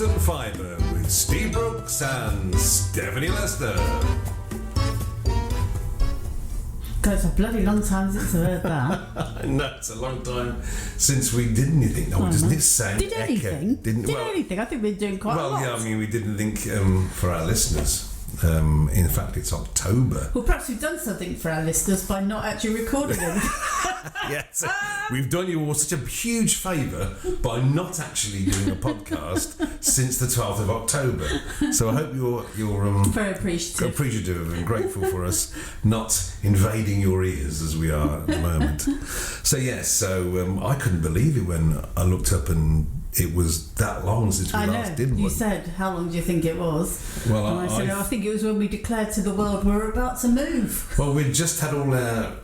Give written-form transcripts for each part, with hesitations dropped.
and Fibre with Steve Brooks and Stephanie Lester. God, it's a bloody long time since I heard that. No, it's a long time since we did anything. Oh, doesn't it sound Did anything? Didn't anything? I think we're doing quite a lot. Well, yeah, I mean, we didn't think for our listeners. In fact, it's October. Well, perhaps we've done something for our listeners by not actually recording them. Yes, we've done you all such a huge favour by not actually doing a podcast since the 12th of October. So I hope you're very appreciative and grateful for us not invading your ears as we are at the moment. So yes, I couldn't believe it when I looked up and it was that long since we last did one. You said, how long do you think it was? Well, and I said, I think it was when we declared to the world we're about to move. Well, we'd just had all our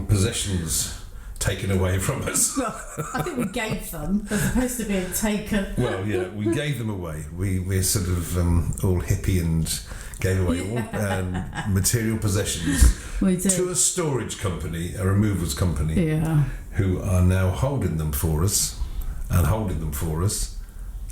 possessions taken away from us. Well, I think we gave them as opposed to being taken. Well, yeah, we gave them away. We're sort of all hippie and gave away all material possessions to a storage company, a removals company, who are now holding them for us. And holding them for us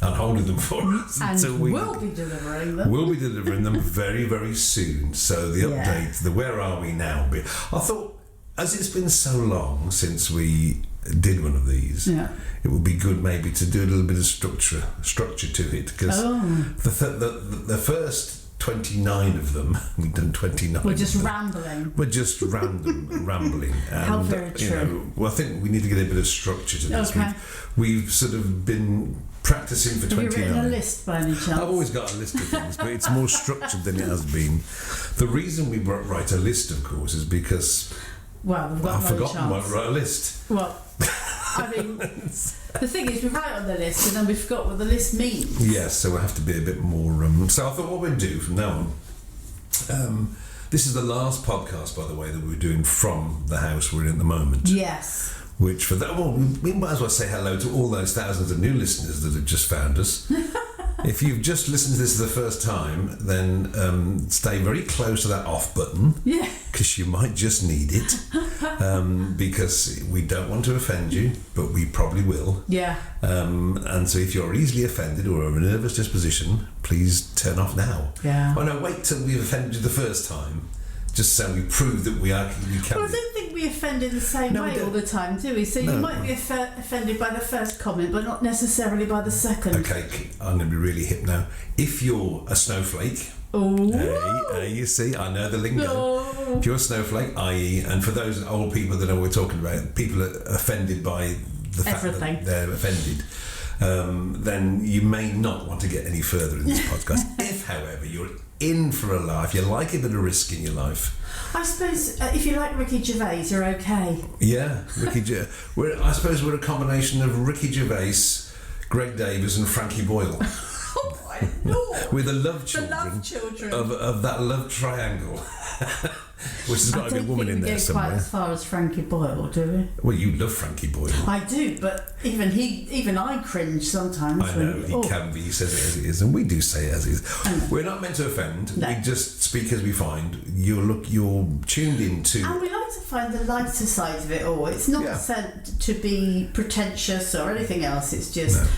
until we'll be delivering them. We'll be delivering them very, very soon. So the update, the where are we now bit. I thought, as it's been so long since we did one of these, it would be good maybe to do a little bit of structure to it, because the first 29 of them, we've done 29. We're just rambling. We're just rambling. And, how very true. I think we need to get a bit of structure to this. Okay. We've sort of been practicing for 29. Have you written a list by any chance? I've always got a list of things, but it's more structured than it has been. The reason we write a list, of course, is because I've forgotten to write a list. Well, I mean, the thing is, we write on the list and then we forgot what the list means. Yes, so we'll have to be a bit more... so I thought what we'd do from now on... this is the last podcast, by the way, that we're doing from the house we're in at the moment. Yes. Which, we might as well say hello to all those thousands of new listeners that have just found us. If you've just listened to this for the first time, then stay very close to that off button. Yeah. Because you might just need it. Because we don't want to offend you, but we probably will. Yeah. And so if you're easily offended or of a nervous disposition, please turn off now. Yeah. Oh no, wait till we've offended you the first time. Just so we prove that we can. Well, I don't think we offend in the same way all the time, do we? So you might be offended by the first comment, but not necessarily by the second. Okay, I'm going to be really hip now. If you're a snowflake, you see, I know the lingo. Oh. If you're a snowflake, i.e., and for those old people that know what we're talking about, people are offended by the fact that they're offended. Then you may not want to get any further in this podcast. If, however, you're in for a laugh, you like a bit of risk in your life. I suppose if you like Ricky Gervais, you're okay. Yeah, I suppose we're a combination of Ricky Gervais, Greg Davies and Frankie Boyle. Oh my Lord. We're the love children, of that love triangle. Which has got to be a woman in there somewhere. I don't think we go quite as far as Frankie Boyle, do we? Well, you love Frankie Boyle. I do, but even I cringe sometimes. I know, he can be. He says it as it is, and we do say it as it is. We're not meant to offend. No. We just speak as we find. You're tuned into... And we like to find the lighter side of it all. It's not sent to be pretentious or anything else. It's just... No.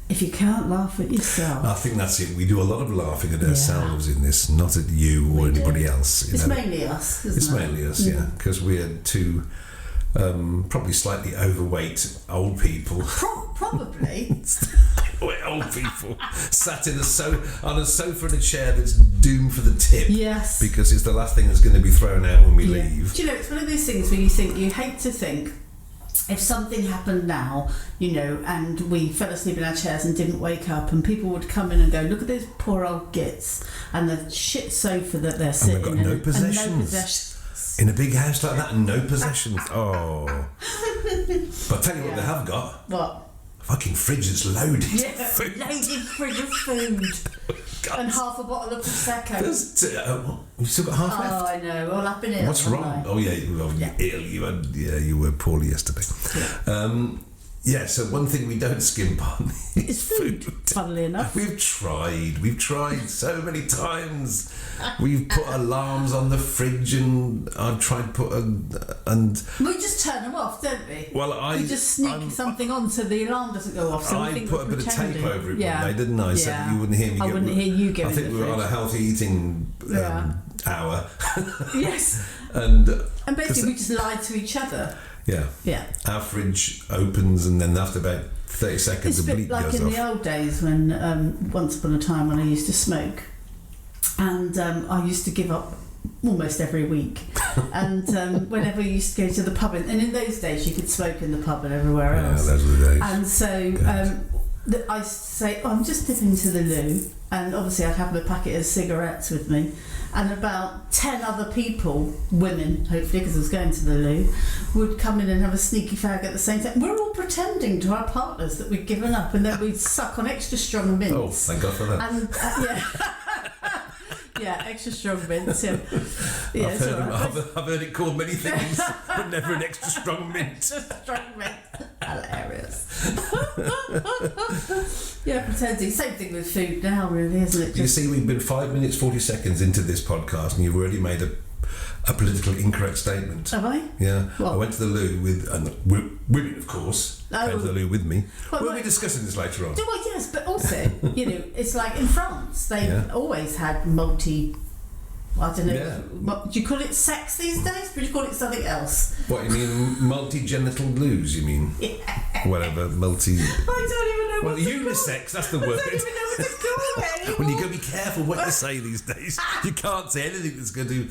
If you can't laugh at yourself. I think that's it. We do a lot of laughing at ourselves in this, not at you or anybody else. It's mainly us, isn't it? It's mainly us, yeah. Because we're two probably slightly overweight old people. Probably. We're old people sat on a sofa in a chair that's doomed for the tip. Yes. Because it's the last thing that's going to be thrown out when we leave. Do you know, it's one of those things where you hate to think, if something happened now, and we fell asleep in our chairs and didn't wake up, and people would come in and go, look at those poor old gits and the shit sofa that they're sitting in. And they've got no possessions. In a big house like that, and no possessions. Oh. But I'll tell you what they have got. What? A fucking fridge that's loaded. Yeah, loaded fridge of food. And half a bottle of Prosecco. You've still got half left? Oh, I know. Well, I've been ill. What's wrong? Oh, yeah, you were ill. You were poorly yesterday. Yeah. Yeah, so one thing we don't skimp on It's food, funnily enough. We've tried so many times. We've put alarms on the fridge, and I've tried to put we just turn them off, don't we? Well, we just sneak something on so the alarm doesn't go off. So I put a bit of tape over it one day, didn't I? So that you wouldn't hear me. I wouldn't hear you going. I think we were on a healthy eating hour. Yes. And basically, we just lied to each other. Yeah. Yeah. Our fridge opens, and then after about 30 seconds, it's the a bleep bit like goes in off. the old days when, once upon a time, when I used to smoke, and I used to give up almost every week. And whenever you used to go to the pub, and in those days you could smoke in the pub and everywhere else. Yeah, those were the days. And so I say, I'm just dipping to the loo, and obviously I'd have my packet of cigarettes with me. And about 10 other people, women, hopefully, because I was going to the loo, would come in and have a sneaky fag at the same time. We're all pretending to our partners that we'd given up, and then we'd suck on extra strong mints. Oh, thank God for that. And, yeah, extra strong mints. Yeah, I've heard it called many things, but never an extra strong mint. Extra strong mint. Hilarious. Yeah, pretending. Same thing with food now, really, isn't it? You see, we've been 5 minutes 40 seconds into this podcast, and you've already made a politically incorrect statement. Have I? Yeah. What? I went to the loo with, and women, of course, came to the loo with me. We'll be discussing this later on. Well, yes, but also, it's like in France, they've always had I don't know. Yeah. Do you call it sex these days? Or do you call it something else? What, you mean multi-genital loos, you mean? Whatever, multi... I don't even know what unisex, that's the word. I don't even know what to call it anymore. Well, you've got to be careful what you say these days. You can't say anything that's going to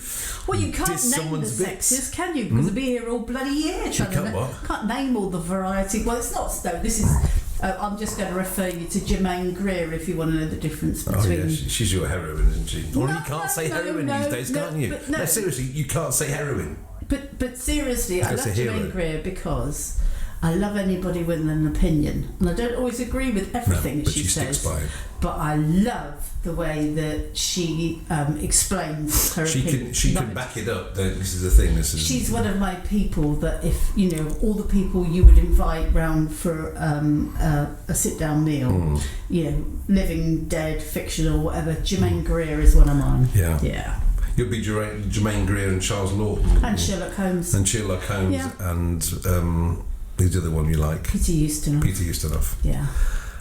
Well, you can't diss name someone's the bits. sexes, can you? Because we'll be here all bloody year trying can't name all the variety. Well, it's not... No, this is... I'm just going to refer you to Germaine Greer if you want to know the difference between... Oh, yeah, she's your heroine, isn't she? Or you can't say heroin these days, can't you? No, seriously, you can't say heroin. But seriously, I love Germaine Greer because I love anybody with an opinion. And I don't always agree with everything that she says. Sticks by it. But I love the way that she explains her opinion. She can back it up. This is the thing. She's one of my people that if, all the people you would invite round for a sit-down meal, living, dead, fictional, whatever, Germaine Greer is one of mine. Yeah. Yeah. You'll be Germaine Greer and Charles Lawton. And Sherlock Holmes. And who's the other one you like? Peter Ustinov. Yeah.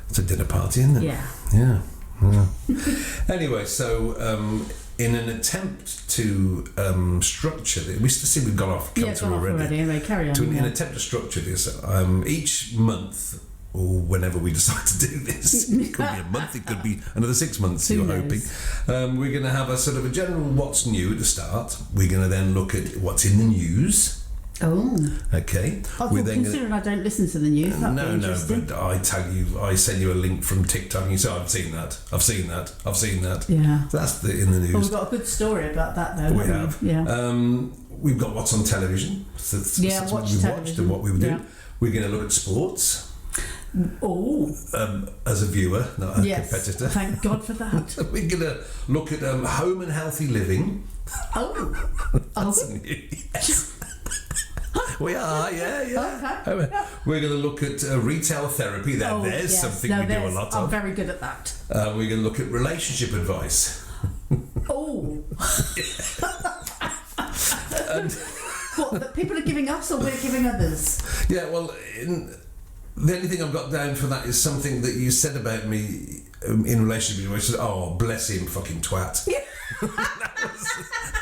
It's a dinner party, isn't it? Yeah. Anyway, so in an attempt to structure this, we've gone off kilter already. Anyway, carry on. In an attempt to structure this, each month, or whenever we decide to do this, it could be a month, it could be another 6 months, you're hoping. We're going to have a sort of a general what's new at the start. We're going to then look at what's in the news. Oh. Okay. Considering I don't listen to the news, no, but I send you a link from TikTok and you say, I've seen that. Yeah. That's in the news. Well, we've got a good story about that though. We have. Yeah. We've got what's on television. So what we've watched and what we've done. Yeah. We're going to look at sports. Oh. As a viewer, not a competitor. Thank God for that. We're going to look at home and healthy living. Oh. That's new. Yes. We are, yeah. Okay. We're going to look at retail therapy. There's something we do a lot of. I'm very good at that. We're going to look at relationship advice. Oh. What, that people are giving us or we're giving others? Yeah, well, the only thing I've got down for that is something that you said about me in relationship with you. Oh, bless him, fucking twat. Yeah.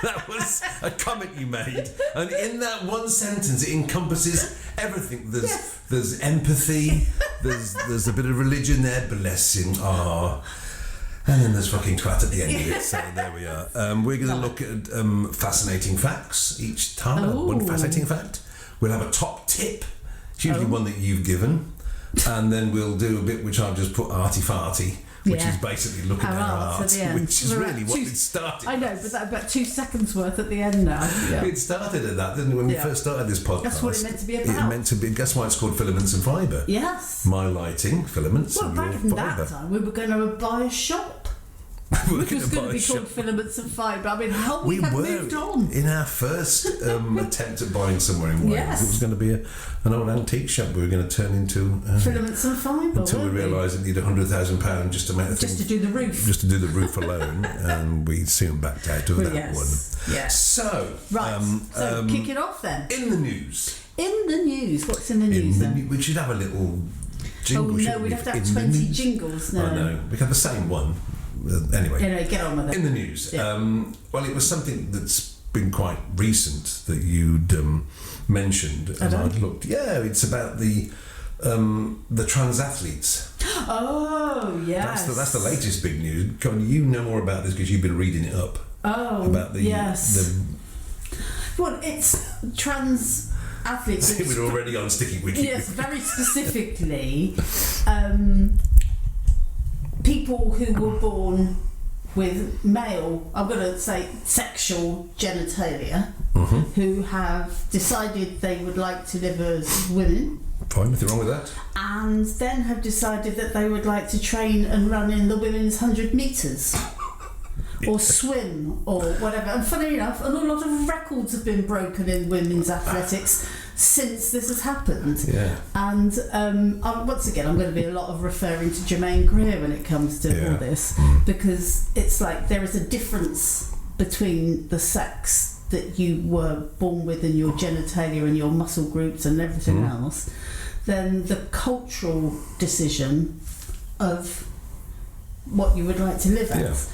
that was a comment you made, and in that one sentence it encompasses everything. There's empathy, there's a bit of religion there, bless him, and then there's fucking twat at the end of it. So there we are. We're going to look at fascinating facts each time. One fascinating fact. We'll have a top tip. It's usually one that you've given, and then we'll do a bit which I've just put arty farty. Which is basically looking at art, which is really what it started. I know, but that's about 2 seconds worth at the end now. Yeah. It started at that, didn't it? When we first started this podcast. That's what it meant to be about. It meant to be. Guess why it's called Filaments and Fibre? Yes. My lighting, filaments, well, and back your in fibre. that time, we were going to buy a shop. Which was going to be called Filaments and Fibre. I mean, how we have moved on. In our first attempt at buying somewhere in Wales, it was going to be an old antique shop we were going to turn into Filaments and Fibre. Until we realised it needed £100,000 just to make the thing. Just to do the roof. Just to do the roof alone, and we soon backed out of that one. Yes. So, so kick it off then. In the news. In the news. What's in the news then? We should have a little jingle. Oh no, we'd have to have 20 jingles. No, I know. We have the same one. Anyway. Get on with it. In the news. Yeah. Well, it was something that's been quite recent that you'd mentioned, and I'd looked. Yeah, it's about the trans athletes. Oh yes. That's the latest big news. You know more about this because you've been reading it up. Oh, about the well, it's trans athletes. We're already on sticky wiki. Yes, very specifically, people who were born with male, I'm going to say sexual genitalia, who have decided they would like to live as women. Fine, nothing wrong with that. And then have decided that they would like to train and run in the women's 100 metres. Or swim, or whatever. And funny enough, a lot of records have been broken in women's athletics since this has happened. Yeah. And once again, I'm going to be a lot of referring to Jermaine Greer when it comes to all this, because it's like there is a difference between the sex that you were born with and your genitalia and your muscle groups and everything else, than the cultural decision of what you would like to live as.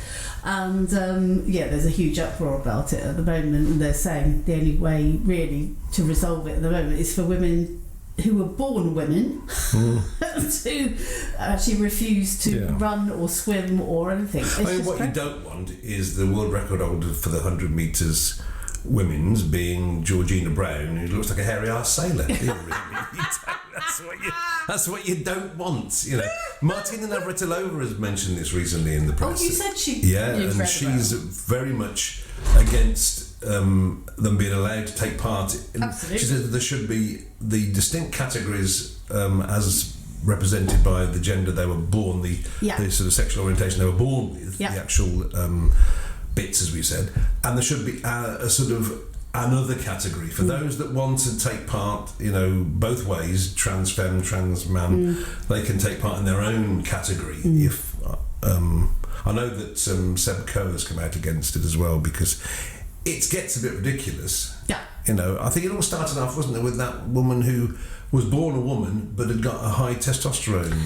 And there's a huge uproar about it at the moment, and they're saying the only way really to resolve it at the moment is for women who were born women to actually refuse to run or swim or anything. What you don't want is the world record holder for the 100 metres women's being Georgina Brown, who looks like a hairy-ass sailor. That's what you don't want, you know. Martina Navratilova has mentioned this recently in the press. Oh, you said she... Yeah, and she's very much against them being allowed to take part. Absolutely. She says there should be the distinct categories as represented by the gender they were born, the sort of sexual orientation they were born with, the actual bits, as we said, and there should be a sort of another category for those that want to take part, you know, both ways, trans femme, trans man, they can take part in their own category. If I know that Seb Coe has come out against it as well, because it gets a bit ridiculous. Yeah. You know, I think it all started off, wasn't it, with that woman who was born a woman but had got a high testosterone.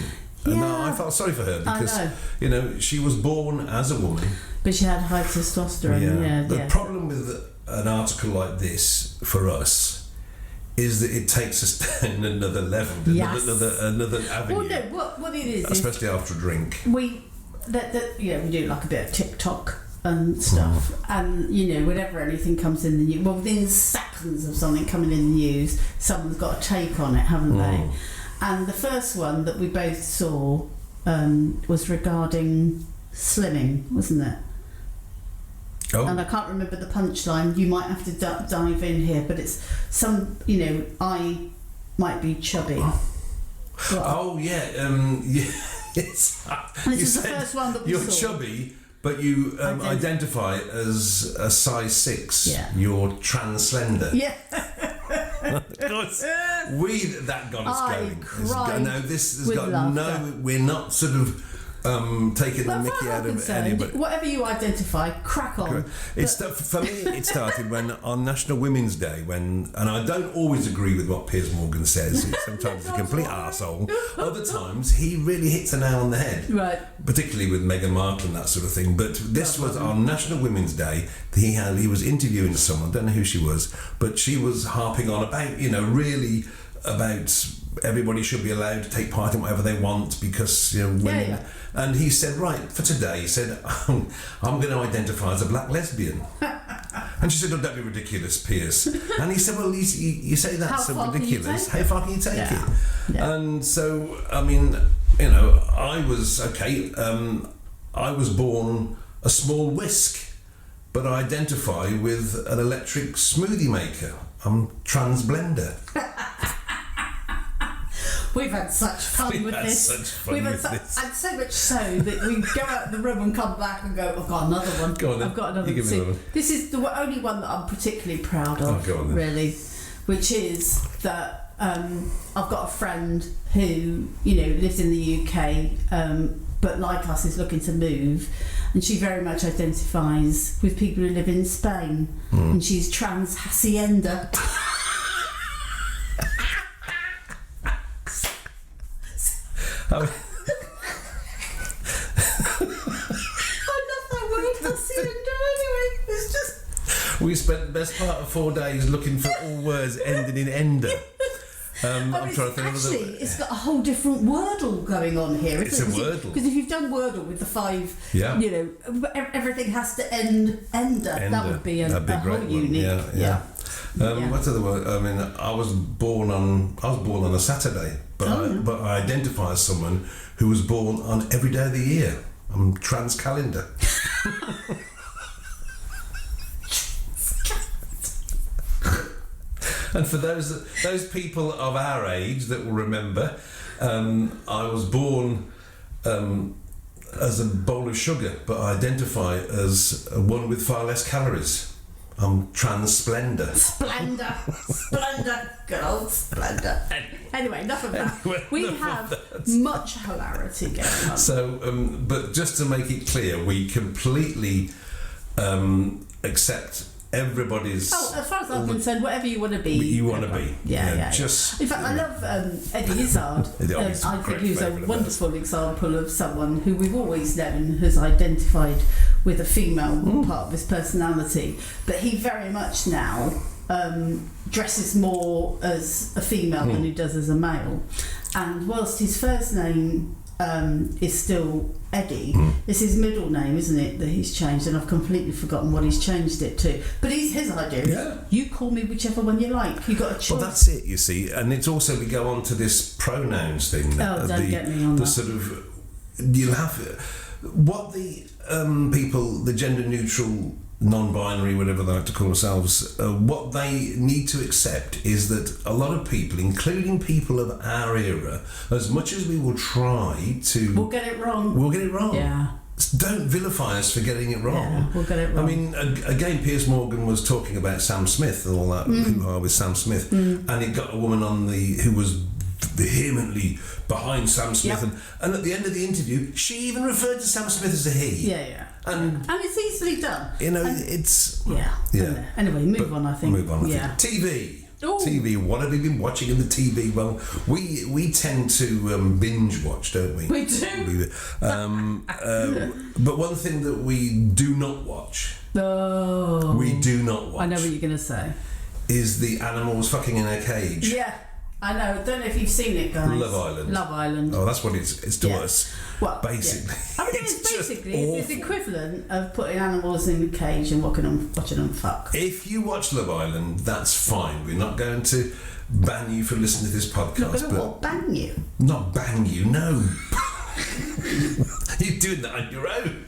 Yeah. And I felt sorry for her because, you know, she was born as a woman. But she had high testosterone, The problem with an article like this for us is that it takes us down another level, another avenue. Well, no, what it is, especially after a drink. We do like a bit of TikTok and stuff, and you know, whenever anything comes in the news, well, within seconds of something coming in the news, someone's got a take on it, haven't they? And the first one that we both saw was regarding slimming, wasn't it? Oh. And I can't remember the punchline. You might have to dive in here, but it's some, you know, I might be chubby. Yes. And this is the first one that we you're saw. Chubby, but you identify as a size 6. Yeah. You're trans slender. Yeah. That got us going. Cried no, this has got laughter. We're not sort of taking the mickey out of anybody. Whatever you identify, crack on. For me, it started when on National Women's Day, and I don't always agree with what Piers Morgan says. Sometimes he's a complete arsehole. Other times he really hits a nail on the head. Right. Particularly with Meghan Markle and that sort of thing. But this was on National Women's Day. He was interviewing someone, don't know who she was, but she was harping on about, you know, really about everybody should be allowed to take part in whatever they want because, you know, women. Yeah. And he said, right, for today, he said, I'm going to identify as a black lesbian. And she said, oh, don't be ridiculous, Piers. And he said, well, you say that's so ridiculous. How far can you take it? Yeah. And so, I mean, you know, I was born a small whisk, but I identify with an electric smoothie maker. I'm trans blender. We've had such fun with this. And so much so that we go out of the room and come back and go, I've got another one. Go on then. I've got another you give me one. another one. This is the only one that I'm particularly proud of, go on then. really, which is that I've got a friend who, lives in the UK, but like us is looking to move, and she very much identifies with people who live in Spain, and she's trans hacienda. I love that word, hacienda. Anyway, it's just. We spent the best part of 4 days looking for all words ending in ender. I'm trying to think of it's got a whole different Wordle going on here. It's a Wordle. Because if you've done Wordle with the 5, everything has to end ender. That would be a whole unique. Yeah. What's the other word? I mean, I was born on a Saturday, but I identify as someone who was born on every day of the year. I'm trans calendar. And for those people of our age that will remember, I was born as a bowl of sugar, but I identify as one with far less calories. I'm trans Splendor. Splendor. Good old Splendor. Anyway, enough of that. We have much hilarity going on. So, but just to make it clear, we completely accept everybody's. As far as I'm concerned, whatever you want to be. You want to be. Yeah. Just. In fact, I love Eddie Izzard. I think he's a wonderful example of someone who we've always known has identified with a female part of his personality, but he very much now dresses more as a female than he does as a male. And whilst his first name is still Eddie, it's his middle name, isn't it, that he's changed, and I've completely forgotten what he's changed it to. But his idea is, you call me whichever one you like. You've got a choice. Well, that's it, you see. And it's also, we go on to this pronouns thing. Don't get me on that. Sort of, you'll have what the people, the gender neutral, non-binary, whatever they like to call themselves, what they need to accept is that a lot of people, including people of our era, as much as we will try to... We'll get it wrong. Yeah. Don't vilify us for getting it wrong. Yeah, we'll get it wrong. I mean, again, Piers Morgan was talking about Sam Smith and all that, with Sam Smith, and he got a woman on who was vehemently behind Sam Smith, and at the end of the interview, she even referred to Sam Smith as a he. Yeah. And it's easily done. It's... Yeah. Anyway, move on, I think. TV. TV, what have we been watching in the TV? Well, we tend to binge watch, don't we? We do. But one thing that we do not watch... We do not watch... I know what you're going to say. ...is the animals fucking in a cage. Yeah. I know. Don't know if you've seen it, guys. Love Island. Oh, that's what it's to us. Well, basically. I mean, it's the equivalent of putting animals in a cage and watching them fuck. If you watch Love Island, that's fine. We're not going to ban you for listening to this podcast. Not going to ban you? Not ban you, no. You're doing that on your own.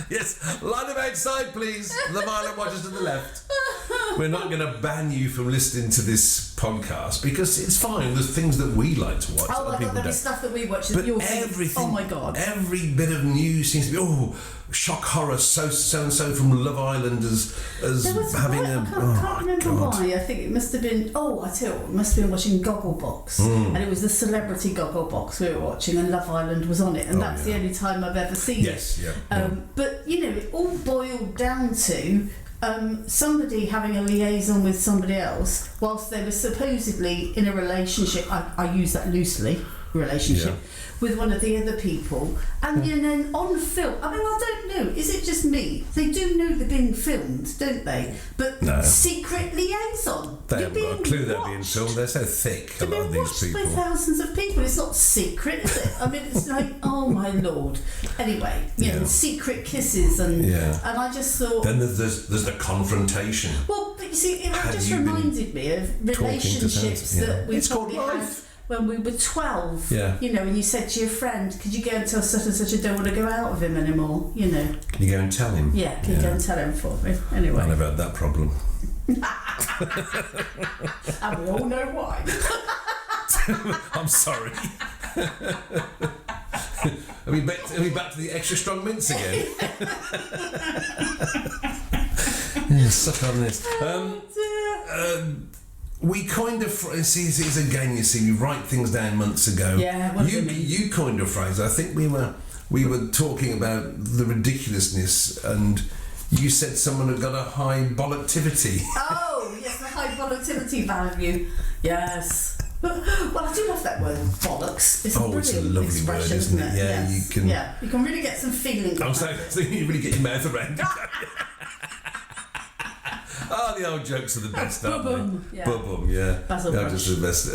Yes, line them outside, please. Love Island watchers to the left. We're not going to ban you from listening to this podcast because it's fine. There's things that we like to watch. Oh, I thought there'd be stuff that we watch that you'll think, oh my God. Every bit of news seems to be, shock horror, so and so from Love Island as having I can't remember why. I think it must have been, I tell you what, it must have been watching Gogglebox. And it was the celebrity Gogglebox we were watching and Love Island was on it. And that's the only time I've ever seen it. But, it all boiled down to somebody having a liaison with somebody else whilst they were supposedly in a relationship, I use that loosely, with one of the other people, and then on film, I mean, I don't know, is it just me? They do know they're being filmed, don't they? But secret liaison. They haven't got a clue they're being filmed. They're so thick, a lot of these people. By thousands of people. It's not secret, is it? I mean, it's like, oh my Lord. Anyway, secret kisses and I just thought. Then there's the confrontation. Well, but you see, it just reminded me of relationships that we probably had when we were 12, and you said to your friend, could you go and tell such and such I don't want to go out with him anymore, Can you go and tell him? Yeah, can you go and tell him for me? Anyway. I've had that problem. And we all know why. I'm sorry. Are we back to the extra strong mints again? Yeah, suck on this. We kind of see again. You see, we write things down months ago. Yeah, what do you mean? You coined a phrase. I think we were talking about the ridiculousness, and you said someone had got a high volatility. Oh yes, the high volatility value. Yes. Well, I do love that word, bollocks. It's a brilliant it's a lovely expression, word, isn't it? Yeah, yes. You can really get some feeling. I'm saying you really get your mouth around it. Oh, the old jokes are the best, aren't they? Yeah. Bubum, yeah. Basil They're Brush. just the best.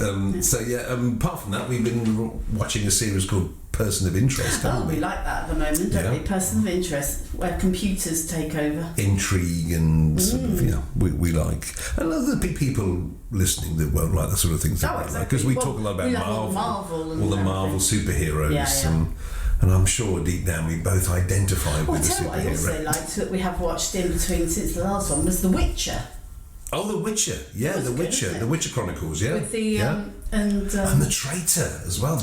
Apart from that, we've been watching a series called Person of Interest, haven't we like that at the moment, don't we? Person of interest, where computers take over. Intrigue and sort of, we like. And other people listening that won't like the sort of things that we like. Because we talk a lot about Marvel and all the Marvel superheroes. And I'm sure deep down we both identify with the superhero. What I also liked that we have watched in between since the last one was The Witcher. Oh, The Witcher, The Witcher, The Witcher Chronicles, with the and The Traitor as well.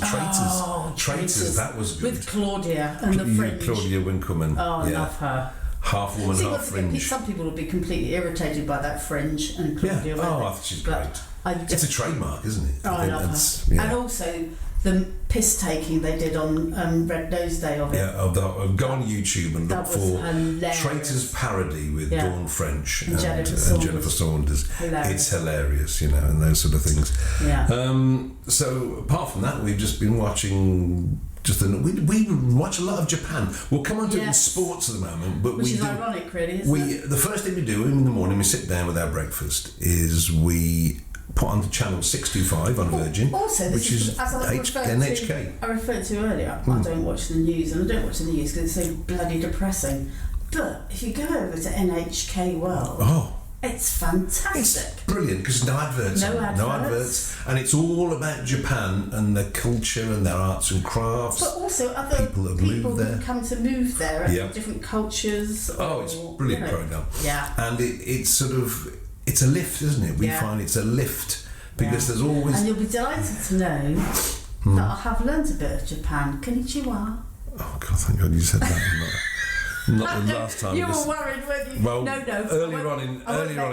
Traitors, that was good. With Claudia and the Fringe. Claudia Winkleman. Oh, I love her. Half woman, half Fringe. Some people will be completely irritated by that Fringe and Claudia. I think she's great. It's a trademark, isn't it? I love her. Yeah. And also the piss taking they did on Red Nose Day of it. Yeah, go on YouTube and look for Traitors Parody with Dawn French and Jennifer Saunders. It's hilarious, and those sort of things. Yeah. So apart from that, we've just been watching. We watch a lot of Japan. We'll come on to it in sports at the moment, but which is ironic, really. Isn't it? The first thing we do in the morning, we sit down with our breakfast, is we put onto channel 625 on Virgin, also, which is NHK. I referred to earlier. I don't watch the news, and I don't watch the news because it's so bloody depressing. But if you go over to NHK World, it's fantastic. It's brilliant because no adverts, and it's all about Japan and their culture and their arts and crafts. But also other people who come to move there and different cultures. It's a brilliant program. Yeah, and it's sort of. It's a lift, isn't it? We find it's a lift because there's always. And you'll be delighted to know that I have learnt a bit of Japan. Konnichiwa. Oh God! Thank God you said that. Not the last time. You were worried, weren't you? Well, no. Earlier on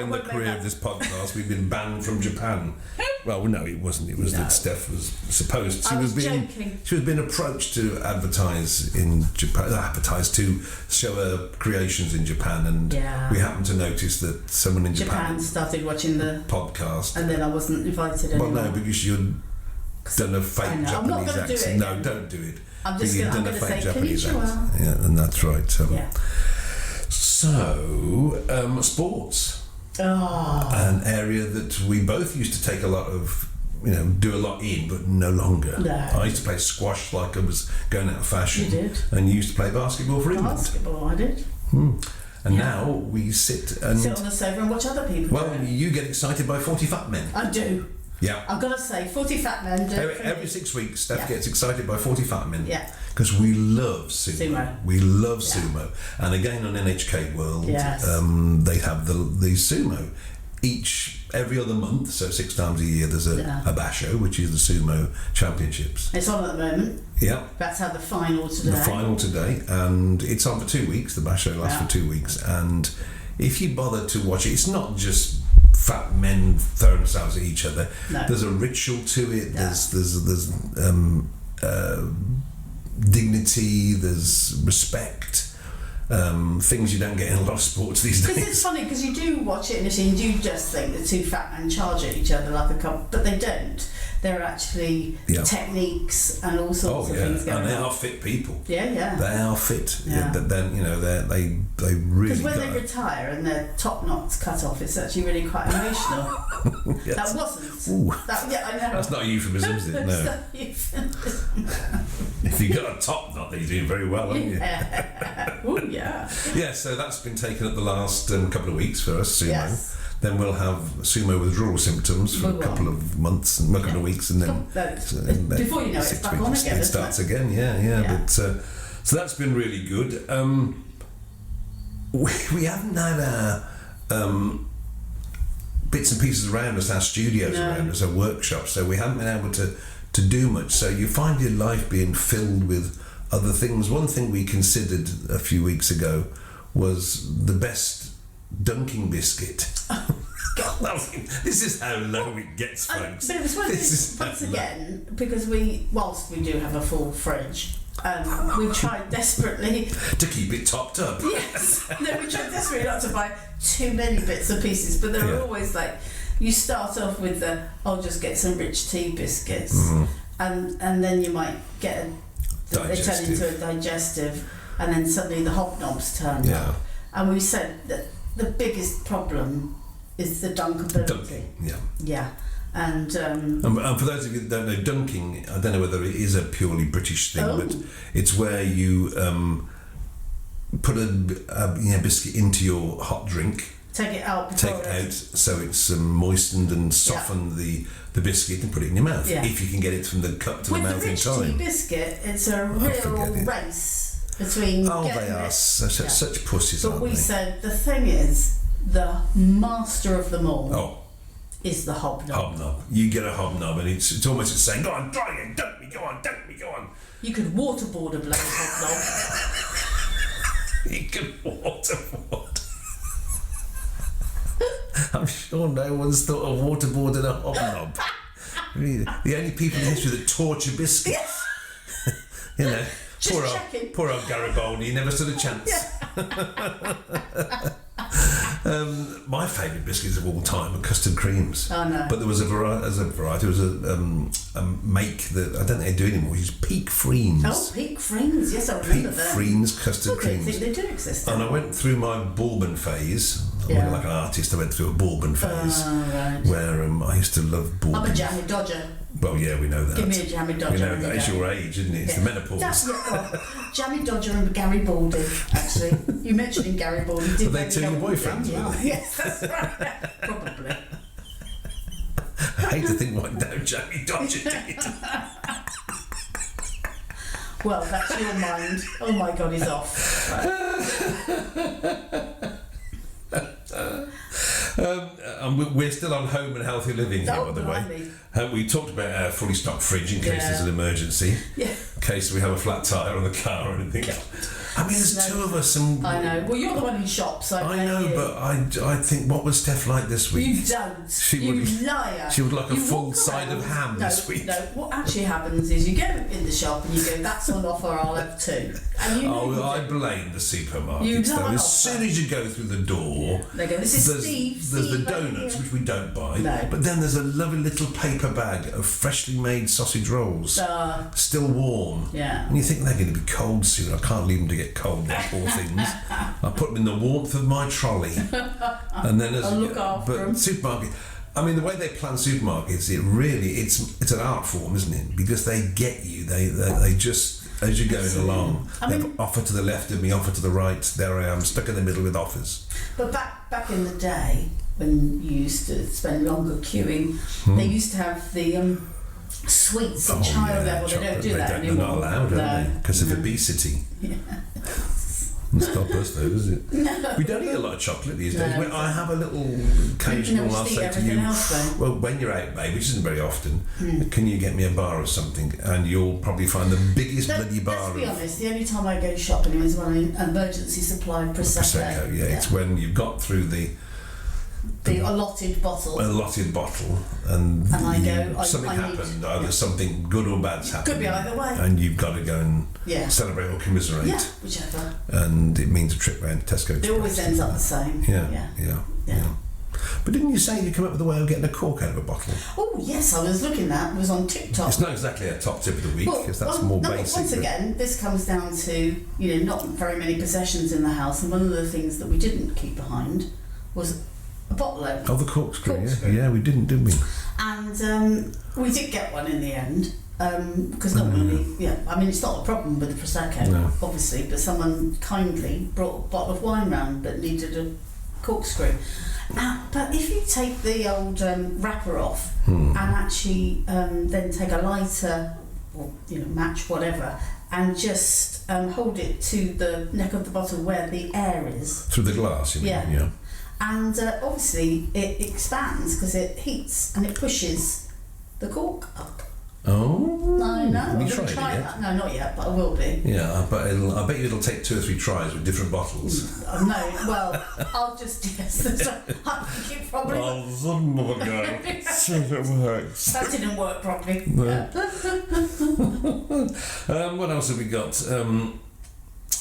in the career of this podcast, we've been banned from Japan. Well, no, it wasn't. It was that Steph was supposed. She was being approached to advertise in Japan, to show her creations in Japan, and we happened to notice that someone in Japan started watching the podcast, and then I wasn't invited anymore. Well, no, because you'd done a fake Japanese accent. No, don't do it. I'm just going to say Japanese accent. Yeah, and that's right. So, sports. An area that we both used to take a lot of, do a lot in, but no longer. No. I used to play squash like I was going out of fashion. You did. And you used to play basketball for England. Basketball, I did. And now we sit on the sofa and watch other people. Well, you get excited by 40 Fat Men. I do. Yeah. I've got to say, 40 Fat Men do. Every 6 weeks, Steph gets excited by 40 Fat Men. Yeah. Because we love sumo. We love sumo. And again on NHK World, they have the sumo. Every other month, so 6 times a year, there's a basho, which is the sumo championships. It's on at the moment. Yeah. That's how the final today. And it's on for 2 weeks. The basho lasts for 2 weeks. And if you bother to watch it, it's not just fat men throwing themselves at each other. No. There's a ritual to it. Yeah. There's dignity. There's respect. Things you don't get in a lot of sports these days. It's funny because you do watch it and you just think the two fat men charge at each other like a couple, but they don't. There are actually techniques and all sorts of things going on. And they are fit people. Yeah. They are fit. Yeah. Then they really. Because when they retire and their top knot's cut off, it's actually really quite emotional. Yes. That wasn't. Ooh. I know. That's not a euphemism, is it? No. If you got a top knot, then you're doing very well, aren't you? Oh yeah. Yeah. So that's been taken up the last couple of weeks for us, sumo. Yes. Then we'll have sumo withdrawal symptoms for a couple of months and a couple of weeks, and then before you know it, it's back on again. It starts again. Yeah. But so that's been really good. We haven't had bits and pieces around us, our studios around us, our workshops, so we haven't been able to do much. So you find your life being filled with other things. One thing we considered a few weeks ago was the best dunking biscuit. God, I mean, this is how low it gets, folks. But it was once again, because whilst we do have a full fridge, we tried desperately to keep it topped up. Yes, no, we tried desperately not to buy too many bits and pieces, but there are always like, you start off with I'll just get some rich tea biscuits, and then you might get they turn into a digestive, and then suddenly the HobNobs turn up. And we said that the biggest problem is the dunkability. Dunking, yeah. And for those of you that don't know, dunking, I don't know whether it is a purely British thing, but it's where you put a biscuit into your hot drink. Take it out so it's moistened and softened the biscuit and put it in your mouth. If you can get it from the cup to the mouth in time. With the rich tea biscuit, it's a real race between. Oh, they are such pussies. But we said the thing is, the master of them all is the HobNob. HobNob. You get a HobNob, and it's almost like saying, "Go on, try it, dunk me, go on, dunk me, go on." You could waterboard a bloody HobNob. You could waterboard. I'm sure no one's thought of waterboarding a HobNob. The only people in history that torture biscuits. You know, poor old Garibaldi, never stood a chance. My favourite biscuits of all time are custard creams. Oh no! But there was a variety. There was a make that I don't think they do anymore. It's Peak Freens. Oh, Peak Freens. Yes, I remember that. Peak Freens custard creams. I think they do exist. And I went through my bourbon phase. I'm like an artist. I went through a bourbon phase where I used to love bourbon. I'm a jammy dodger. Well, yeah, we know that. Give me a jammy dodger. We know that. It's your age, isn't it? It's the menopause. Jammy Dodger and Garibaldi, actually. You mentioned Garibaldi. Were they two your boyfriends? Yes, that's right. Probably. I hate to think what Jammy Dodger did. Well, that's your mind. Oh my God, he's off. And we're still on home and healthy living here, by the way. We talked about our fully stocked fridge in case there's an emergency, in case we have a flat tyre on the car or anything. I mean, there's two of us, and I know. Well, you're the one who shops. I know, but I think, what was Steph like this week? You don't. You liar. She would like a full side of ham this week. No, what actually happens is you go in the shop and you go, "That's on offer. I'll have two." And I blame the supermarkets. Though, as soon as you go through the door, they go, "This is Steve." There's the donuts, which we don't buy. No. But then there's a lovely little paper bag of freshly made sausage rolls, still warm. Yeah. And you think they're going to be cold soon. I can't leave them to get cold, the poor things. I put them in the warmth of my trolley. And then I'll look after them. Supermarket. I mean, the way they plan supermarkets, it's an art form, isn't it? Because they get you. They just, as you're going along, they have offer to the left of me, offer to the right. There I am, stuck in the middle with offers. But back in the day, when you used to spend longer queuing, they used to have the sweets at child level. They don't do that anymore. They're not allowed, are they? Because of obesity. Yeah. Doesn't stop us though, does it? No. We don't eat a lot of chocolate these days. I have a little occasional, I'll say to you, well, when you're out, babe, which isn't very often, can you get me a bar or something? And you'll probably find the biggest bloody bar. Let's be honest, the only time I go shopping is when I emergency supply Prosecco. It's when you've got through the allotted bottle. And I go, something happened, either something good or bad's happened. Could be either way. And you've got to go and celebrate or commiserate. Yeah, whichever. And it means a trip round Tesco. It always ends up the same. Yeah. But didn't you say you come up with a way of getting a cork out of a bottle? Oh yes, I was looking at. It was on TikTok. It's not exactly a top tip of the week, because that's more basic. Once again, this comes down to not very many possessions in the house, and one of the things that we didn't keep behind was a bottle opener. Oh, the corkscrew. Yeah, we didn't, did we? And we did get one in the end, because normally, I mean, it's not a problem with the Prosecco, obviously, but someone kindly brought a bottle of wine round that needed a corkscrew. But if you take the old wrapper off and actually then take a lighter or match, whatever, and just hold it to the neck of the bottle where the air is through the glass, you mean? Yeah. And obviously it expands because it heats and it pushes the cork up. Oh, I know. have you I'm tried gonna try it yet? that. No, not yet, but I will be. Yeah, I bet you it'll take 2 or 3 tries with different bottles. No, well, I'll just guess. I think it probably. Oh, son of a gun. See if it works. That didn't work properly. No. Yeah. What else have we got?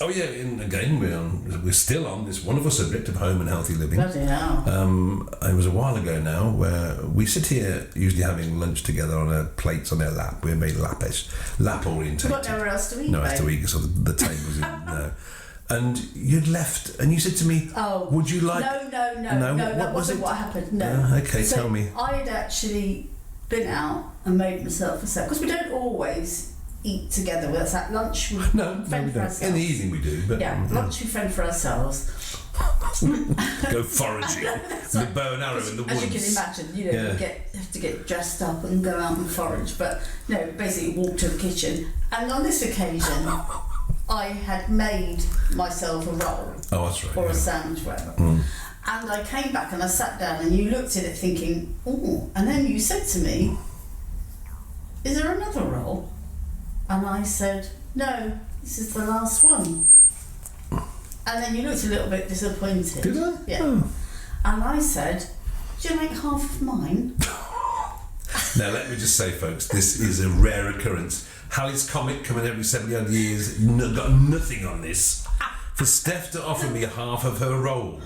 Oh yeah, and again we're still on this wonderful subject of home and healthy living. Bloody hell. It was a while ago now where we sit here usually having lunch together on our plates on our lap. We're very lap orientated. We've got nowhere else to eat. No else to eat, so the table's in no. And you'd left, and you said to me, "Oh, would you like?" No, that wasn't what happened. No. Okay, so tell me. I'd actually been out and made myself a set because we don't always eat together. Well, that's at lunch. No, we for don't. ourselves. In the evening we do, but lunch we fend for ourselves. Go foraging with bow and arrow in the woods. As you can imagine, you have to get dressed up and go out and forage. But no, basically walk to the kitchen. And on this occasion, I had made myself a roll. Oh, that's right. Or a sandwich, whatever. And I came back and I sat down and you looked at it thinking, oh, and then you said to me, is there another roll? And I said, no, this is the last one. And then you looked a little bit disappointed. Did I? Yeah. Oh. And I said, do you make half of mine? Now, let me just say, folks, this is a rare occurrence. Halley's Comet coming every 70 odd years, got nothing on this. For Steph to offer me half of her roll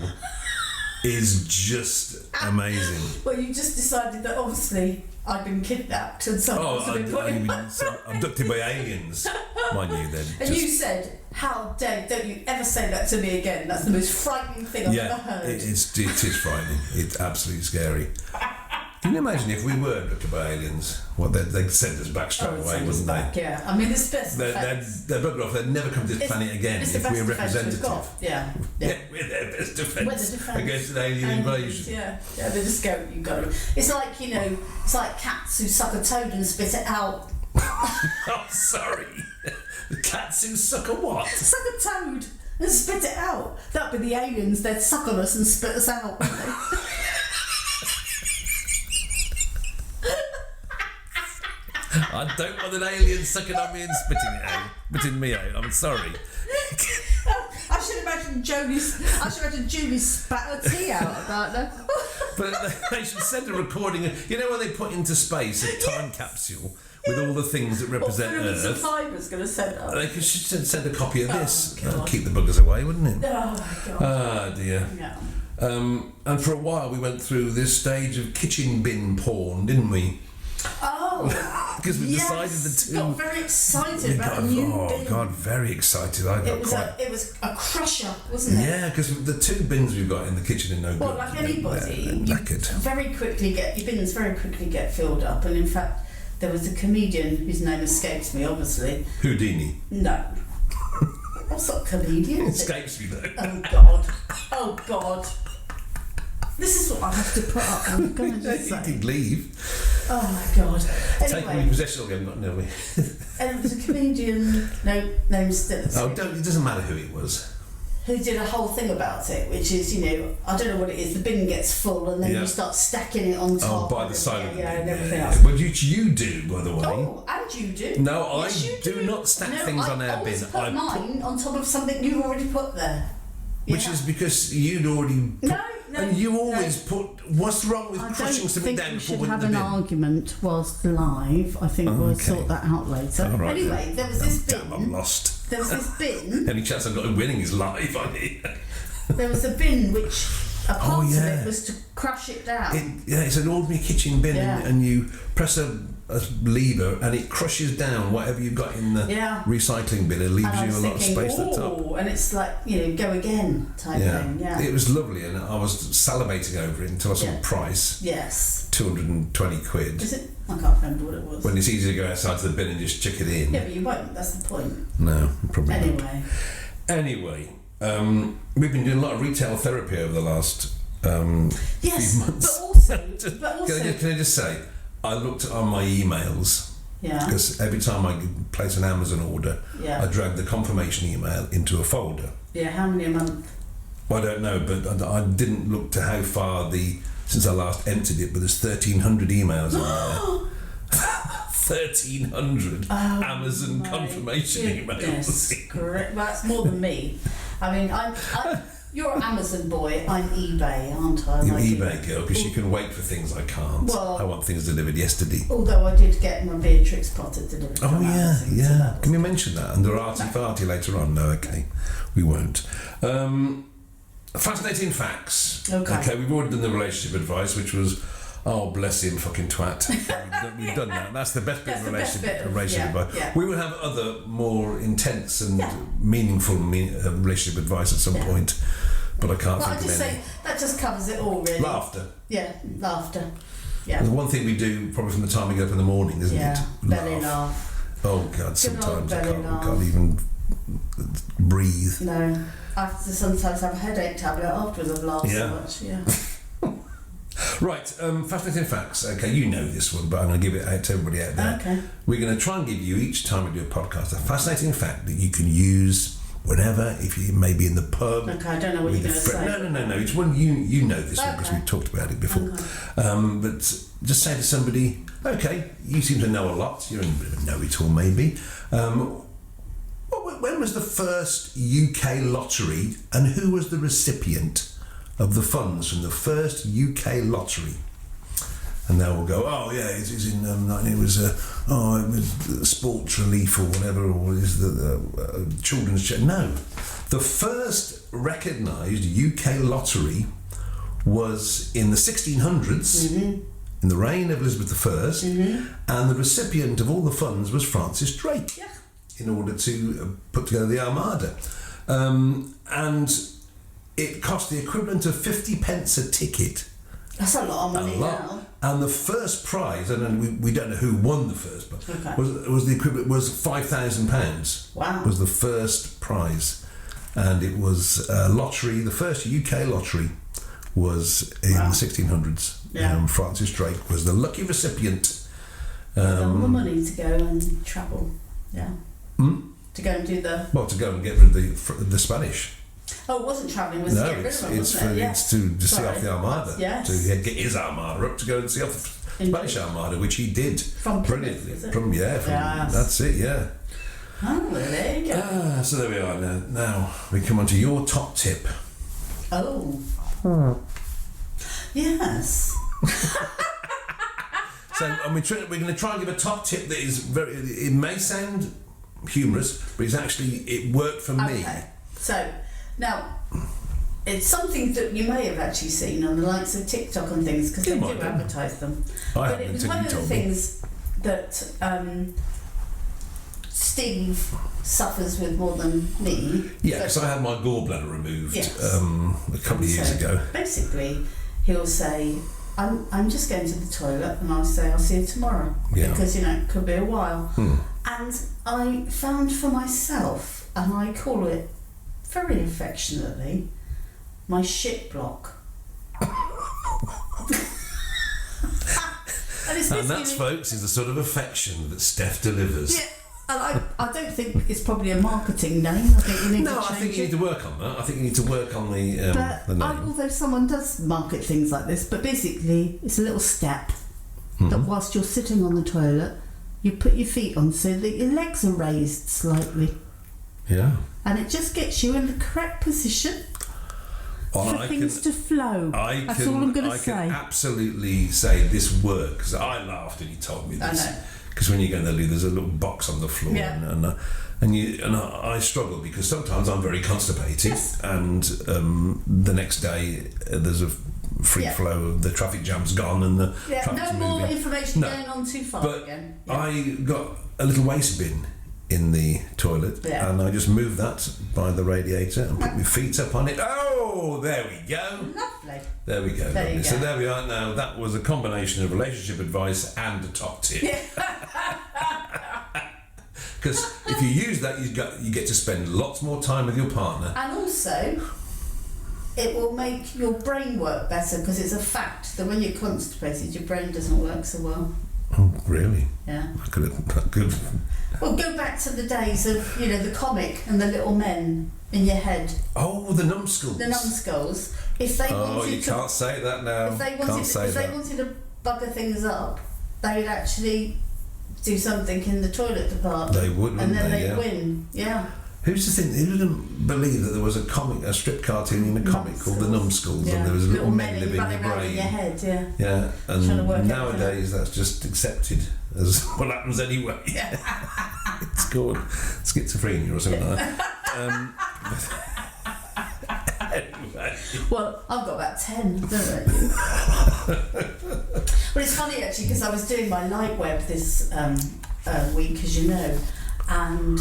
is just amazing. Well, you just decided that obviously I'd been kidnapped and someone's been put in. Abducted by aliens, mind you. Then, and you said, "How dare! Don't you ever say that to me again? That's the most frightening thing I've ever heard." It is frightening. It's absolutely scary. Can you imagine if we were abducted by aliens? Well, they'd send us back straight away, wouldn't they? Yeah, I mean, it's best. They're bugger off. They'd never come to this planet again if we're representative. Yeah, we're their best defence against an alien invasion. Yeah, they just go. You got to. It's like it's like cats who suck a toad and spit it out. Oh, sorry. The cats who suck a what? Suck a toad and spit it out. That'd be the aliens. They'd suck on us and spit us out, wouldn't they? I don't want an alien sucking on me and spitting me out. I'm sorry. I should imagine Julie spat her tea out about that. But they should send a recording. You know when they put into space a time capsule with all the things that represent Earth? Fibre's going to send us. They should send a copy of this. Keep the buggers away, wouldn't it? Oh my God. Ah dear. Yeah. And for a while we went through this stage of kitchen bin porn, didn't we? Oh, because we decided the two. Got very excited about a new bin. God, very excited! It was a crusher, wasn't it? Yeah, because the 2 bins we've got in the kitchen are no good. Well, like anybody, your bins very quickly get filled up, and in fact, there was a comedian whose name escapes me, obviously. Houdini. No. What's that comedian? It escapes me though. Oh God. This is what I have to put up. I'm going to just say. You can leave. Oh my God. Anyway, taking possession of him, not no. And it was a comedian, named still. Oh, it doesn't matter who it was. Who did a whole thing about it, which is, I don't know what it is. The bin gets full, and then you start stacking it on top. Oh, by the side of the bin. And everything else. Well, you do, by the way. Oh, and you do. No, yes, I do not stack things on our bin. I put mine on top of something you've already put there. Which is because you'd already put... No, and you always put... What's wrong with crushing something down before we should have an argument whilst live. I think we'll sort that out later. Right, anyway, there was this bin. Damn, I'm lost. There was this bin. Any chance I've got of winning is live, I mean. There was a bin which... A part of it was to crush it down. It's an ordinary kitchen bin, and you press a lever and it crushes down whatever you've got in the recycling bin. It leaves you a lot of space at the top. And it's like, go again type thing. Yeah. It was lovely, and I was salivating over it until I saw the price. Yes. 220 quid. Is it? I can't remember what it was. When it's easy to go outside to the bin and just chuck it in. Yeah, but you won't. That's the point. No, probably not. Anyway. We've been doing a lot of retail therapy over the last few months. But also, can I just say, I looked on my emails because every time I place an Amazon order, I drag the confirmation email into a folder. Yeah, how many a month? Well, I don't know, but I didn't look to how far since I last emptied it, but there's 1,300 emails in there. 1,300 Amazon confirmation emails. Correct. Well, that's more than me. I mean, you're an Amazon boy. I'm eBay, aren't I? You're eBay girl, because you can wait for things I can't. Well, I want things delivered yesterday. Although I did get my Beatrix Potter delivered. Oh yeah, yeah. Can we mention that under Arty Farty later on? No, okay, we won't. Fascinating facts. Okay, we've already done the relationship advice, which was, oh bless him, fucking twat. We've done that. That's the best bit of relationship advice. Yeah. We will have other more intense and meaningful relationship advice at some point, but I can't think of any. That just covers it all, really. Laughter. Yeah, laughter. Yeah. The one thing we do probably from the time we get up in the morning, isn't it? Belly laugh. Oh God, sometimes I can't even breathe. No. I have to sometimes have a headache tablet afterwards. I've laughed so much. Yeah. Right, fascinating facts. Okay, you know this one, but I'm going to give it out to everybody out there. Okay. We're going to try and give you, each time we do a podcast, a fascinating fact that you can use whenever, if you may be in the pub. Okay, I don't know what you're going to say. No. It's one you know this one because we've talked about it before. Okay. But just say to somebody, okay, you seem to know a lot. You're a bit of a know-it-all, maybe. When was the first UK lottery, and who was the recipient of the funds from the first UK lottery? And now we'll go, oh yeah, it was in it was sports relief or whatever, or is the children's check? No, the first recognised UK lottery was in the 1600s, in the reign of Elizabeth I, and the recipient of all the funds was Francis Drake, in order to put together the Armada, and it cost the equivalent of 50 pence a ticket. That's a lot of money now. And the first prize, and we don't know who won the first, but was the equivalent, was £5,000. Wow. Was the first prize, and it was a lottery. The first UK lottery was in the 1600s. Yeah. Francis Drake was the lucky recipient. All the money to go and travel. Yeah. To go and do to go and get rid of the Spanish. Oh, it wasn't travelling, was to get rid of them, it's to see off the Armada. Yes. To get his Armada up to go and see off the Spanish Armada, which he did brilliantly. That's it, yeah. Oh, well, there you go. So there we are now. Now we come on to your top tip. Oh. Yes. So we're going to try and give a top tip that is it may sound humorous, but it worked for me. So now it's something that you may have actually seen on the likes of TikTok and things, because they do advertise them. But it was one of the things that Steve suffers with more than me. Yeah, because I had my gallbladder removed a couple of years ago. Basically, he'll say, I'm just going to the toilet, and I'll say, I'll see you tomorrow. Yeah. Because, it could be a while. And I found for myself, and I call it very affectionately, my shit block. And that, folks, is the sort of affection that Steph delivers. Yeah. And I don't think it's probably a marketing name. I think you need to change it. I think you need to work on that. I think you need to work on the name. Although someone does market things like this, but basically it's a little step that whilst you're sitting on the toilet, you put your feet on so that your legs are raised slightly. Yeah. And it just gets you in the correct position for things to flow. That's all I'm going to say. I can absolutely say this works. I laughed when you told me this. I know. Because when you go in the loo, there's a little box on the floor, and I struggle because sometimes I'm very constipated, and the next day there's a free flow of the traffic jam's gone and the traffic's no more information going on too far but again. I got a little waste bin in the toilet, and I just moved that by the radiator and put my feet up on it. Oh, there we go. Lovely. There we go. Lovely. So there we are now. That was a combination of relationship advice and a top tip. Because if you use that, you get to spend lots more time with your partner. And also, it will make your brain work better, because it's a fact that when you're constipated, your brain doesn't work so well. Oh, really? Yeah. I could. Well, go back to the days of, the comic and the little men in your head. Oh, the numbskulls. The numbskulls. If they wanted you can't say that now. If they wanted to bugger things up, they'd actually do something in the toilet department. They would, wouldn't and then they? they'd win. Yeah. Who's to think? Who didn't believe that there was a strip cartoon in a comic called The Numbskulls, and there was little men living in your brain. In your head, yeah. Yeah, and nowadays that's just accepted as what happens anyway. Yeah. It's called schizophrenia or something like that. Anyway. Well, I've got about 10, don't I? But it's funny actually because I was doing my light web this week, as you know, and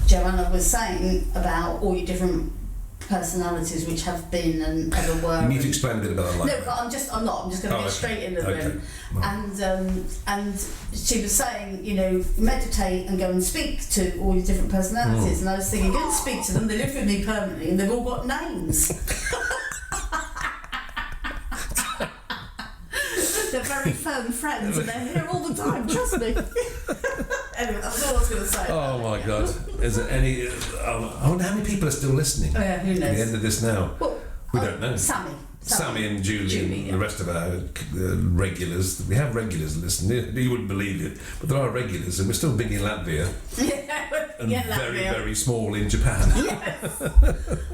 Joanna was saying about all your different personalities which have been and ever were. You need to explain a bit about that. No, but I'm just going to get straight into them. And she was saying, meditate and go and speak to all your different personalities. And I was thinking, go and speak to them. They live with me permanently, and they've all got names. They're very firm friends, and they're here all the time. Trust me. Anyway, that's all I was going to say. Oh my God! Is there any? I wonder how many people are still listening. Oh yeah, who knows? At the end of this now, well, we don't know. Sammy and Julie and the rest of our regulars. We have regulars listening. You wouldn't believe it, but there are regulars, and we're still big in Latvia. And very, very small in Japan. Yes.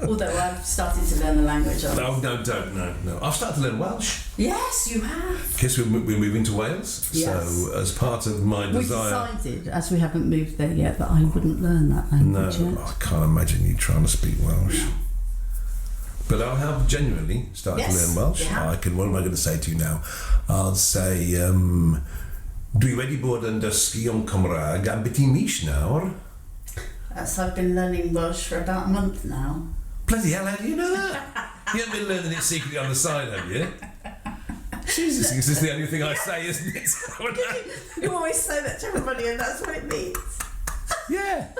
Although I've started to learn the language. No, no. I've started to learn Welsh. Yes, you have. Because we're moving to Wales. Yes. So as part of my desire... We decided, as we haven't moved there yet, that I wouldn't learn that language yet. I can't imagine you trying to speak Welsh. No. But I have genuinely started to learn Welsh. What am I going to say to you now? I'll say, dwi wedi bod yn dysgu o'n Cymraeg am byti mis nawr. So I've been learning Welsh for about a month now. Bloody hell, how do you know that? You haven't been learning it secretly on the side, have you? Jesus, this is the only thing I say, isn't it? You always say that to everybody, and that's what it means. Yeah.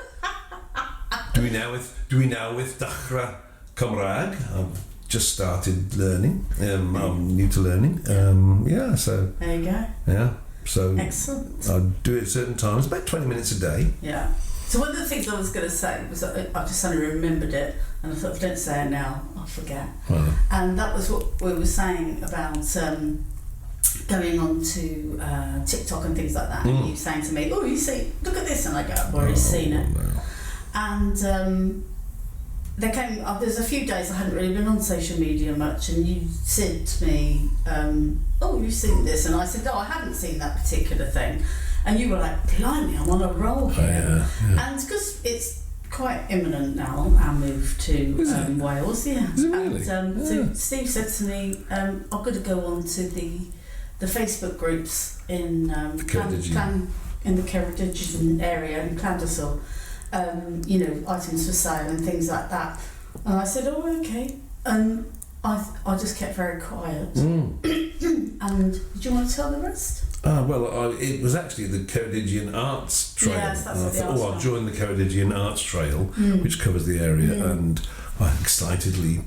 Do we now with Dachra Cymraeg? I've just started learning. I'm new to learning. So there you go. Yeah. So excellent. I do it at certain times, about 20 minutes a day. Yeah. So one of the things I was going to say was that I just suddenly remembered it, and I thought if I don't say it now, I'll forget. Well. And that was what we were saying about going on to TikTok and things like that. And you saying to me, "Oh, you see, look at this," and I go, "I've already seen it." No. And there came. There's a few days I hadn't really been on social media much, and you said to me, "Oh, you've seen this," and I said, "No, I haven't seen that particular thing." And you were like, blimey, I'm on a roll here. Yeah. And because it's quite imminent now, our move to Wales. Yeah. Is it really? And so Steve said to me, I'm going to go on to the Facebook groups in the Ceredigion area in Llandyssil, items for sale and things like that. And I said, oh, okay. And I just kept very quiet. And do you want to tell the rest? It was actually the Ceredigion Arts Trail. Yes, that's and I thought, I'll join the Ceredigion Arts Trail, which covers the area, and I excitedly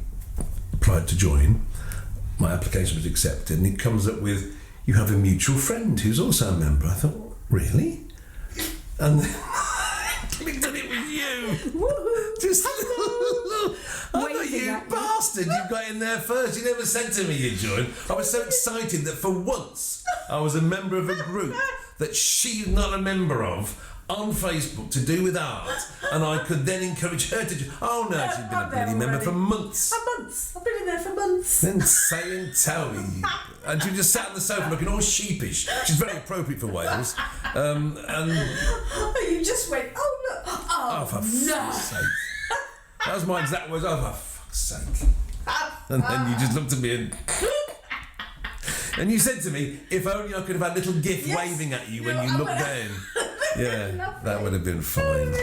applied to join. My application was accepted, and it comes up with, you have a mutual friend who's also a member. I thought, really? And then I clicked on it with you. Woohoo! Just I thought, you bastard, you got in there first. You never said to me you joined. I was so excited that for once I was a member of a group that she's not a member of on Facebook to do with art, and I could then encourage her to join. Oh no, she's been a bloody member for months. I've been in there for months. Then say and tell me. And she just sat on the sofa looking all sheepish, which is very appropriate for Wales. And you just went, oh look, oh for no. fuck's sake. That was my exact words. Oh, for fuck's sake. And then you just looked at me and you said to me, if only I could have had a little gif waving at you when you looked down. Yeah, that would have been fine.